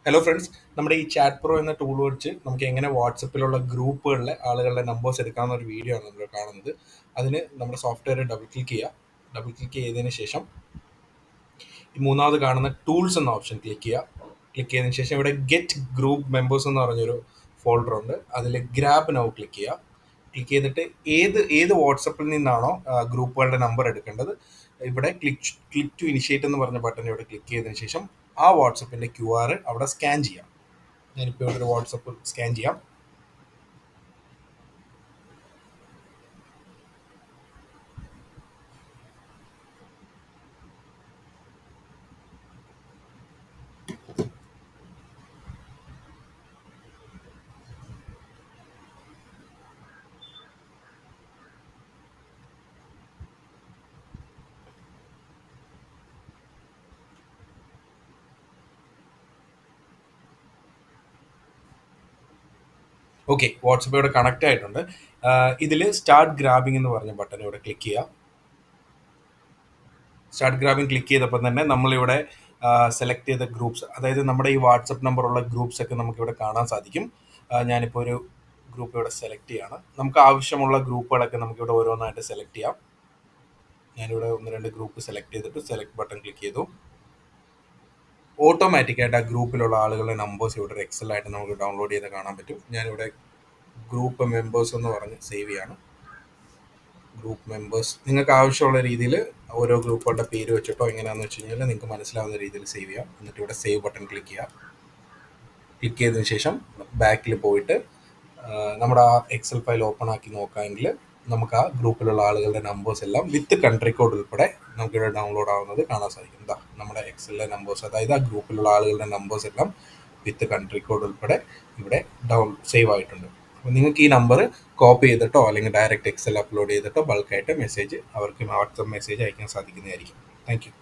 Hello friends, നമ്മുടെ ഈ chat pro എന്ന ടൂൾ വെച്ച് നമുക്ക് എങ്ങനെ വാട്സപ്പിലുള്ള ഗ്രൂപ്പുകളിലെ ആളുകളുടെ നമ്പേഴ്സ് എടുക്കാവുന്ന ഒരു വീഡിയോ ആണ് നമ്മൾ കാണുന്നത്. അതിന് നമ്മുടെ സോഫ്റ്റ്വെയർ ഡബിൾ ക്ലിക്ക് ചെയ്യുക. ഡബിൾ ക്ലിക്ക് ചെയ്തതിന് ശേഷം ഈ മൂന്നാമത് കാണുന്ന ടൂൾസ് എന്ന ഓപ്ഷൻ ക്ലിക്ക് ചെയ്യുക. ക്ലിക്ക് ചെയ്തതിന് ശേഷം ഇവിടെ ഗെറ്റ് ഗ്രൂപ്പ് മെമ്പേഴ്സ് എന്ന് പറഞ്ഞൊരു ഫോൾഡർ ഉണ്ട്. അതിൽ ഗ്രാബ് നൗ ക്ലിക്ക് ചെയ്യുക. ക്ലിക്ക് ചെയ്തിട്ട് ഏത് വാട്സപ്പിൽ നിന്നാണോ ഗ്രൂപ്പുകളുടെ നമ്പർ എടുക്കേണ്ടത്, ഇവിടെ ക്ലിക്ക് ടു ഇനിഷ്യേറ്റ് എന്ന് പറഞ്ഞ ബട്ടൺ ഇവിടെ ക്ലിക്ക് ചെയ്തതിന് ശേഷം ആ വാട്സപ്പിൻ്റെ QR അവിടെ സ്കാൻ ചെയ്യാം. ഞാനിപ്പോൾ ഇവിടെ ഒരു വാട്സപ്പ് സ്കാൻ ചെയ്യാം. ഓക്കെ, വാട്സപ്പ് ഇവിടെ കണക്റ്റ് ആയിട്ടുണ്ട്. ഇതിൽ സ്റ്റാർട്ട് ഗ്രാബിംഗ് എന്ന് പറഞ്ഞ ബട്ടൺ ഇവിടെ ക്ലിക്ക് ചെയ്യുക. സ്റ്റാർട്ട് ഗ്രാബിംഗ് ക്ലിക്ക് ചെയ്തപ്പോൾ തന്നെ നമ്മളിവിടെ സെലക്ട് ചെയ്ത ഗ്രൂപ്പ്സ്, അതായത് നമ്മുടെ ഈ വാട്സപ്പ് നമ്പറുള്ള ഗ്രൂപ്പ്സ് ഒക്കെ നമുക്കിവിടെ കാണാൻ സാധിക്കും. ഞാനിപ്പോൾ ഒരു ഗ്രൂപ്പ് ഇവിടെ സെലക്ട് ചെയ്യാണ്. നമുക്ക് ആവശ്യമുള്ള ഗ്രൂപ്പുകളൊക്കെ നമുക്കിവിടെ ഓരോന്നായിട്ട് സെലക്ട് ചെയ്യാം. ഞാനിവിടെ 1-2 ഗ്രൂപ്പ് സെലക്ട് ചെയ്തിട്ട് സെലക്ട് ബട്ടൺ ക്ലിക്ക് ചെയ്തു. ഓട്ടോമാറ്റിക്കായിട്ട് ആ ഗ്രൂപ്പിലുള്ള ആളുകളുടെ നമ്പേഴ്സ് ഇവിടെ എക്സലായിട്ട് നമുക്ക് ഡൗൺലോഡ് ചെയ്ത് കാണാൻ പറ്റും. ഞാനിവിടെ ഗ്രൂപ്പ് മെമ്പേഴ്സ് എന്ന് പറഞ്ഞ് സേവ് ചെയ്യാണ്. ഗ്രൂപ്പ് മെമ്പേഴ്സ് നിങ്ങൾക്ക് ആവശ്യമുള്ള രീതിയിൽ ഓരോ ഗ്രൂപ്പുകളുടെ പേര് വെച്ചിട്ടോ എങ്ങനെയാണെന്ന് വെച്ച് കഴിഞ്ഞാൽ നിങ്ങൾക്ക് മനസ്സിലാവുന്ന രീതിയിൽ സേവ് ചെയ്യാം. എന്നിട്ട് ഇവിടെ സേവ് ബട്ടൺ ക്ലിക്ക് ചെയ്യാം. ക്ലിക്ക് ചെയ്തതിന് ശേഷം ബാക്കിൽ പോയിട്ട് നമ്മുടെ ആ എക്സൽ ഫയൽ ഓപ്പൺ ആക്കി നോക്കാമെങ്കിൽ നമുക്ക് ആ ഗ്രൂപ്പിലുള്ള ആളുകളുടെ നമ്പേഴ്സ് എല്ലാം വിത്ത് കൺട്രി കോഡ് ഉൾപ്പെടെ നമുക്കിവിടെ ഡൗൺലോഡ് ആവുന്നത് കാണാൻ സാധിക്കും. എന്താ നമ്മുടെ എക്സലിലെ നമ്പേഴ്സ്, അതായത് ആ ഗ്രൂപ്പിലുള്ള ആളുകളുടെ നമ്പേഴ്സ് എല്ലാം വിത്ത് കൺട്രി കോഡ് ഉൾപ്പെടെ ഇവിടെ സേവ് ആയിട്ടുണ്ട്. അപ്പോൾ നിങ്ങൾക്ക് ഈ നമ്പർ കോപ്പി ചെയ്തിട്ടോ അല്ലെങ്കിൽ ഡയറക്റ്റ് എക്സൽ അപ്ലോഡ് ചെയ്തിട്ടോ ബൾക്കായിട്ട് മെസ്സേജ് അവർക്ക് വാട്സപ്പ് മെസ്സേജ് അയക്കാൻ സാധിക്കുന്നതായിരിക്കും. Thank U.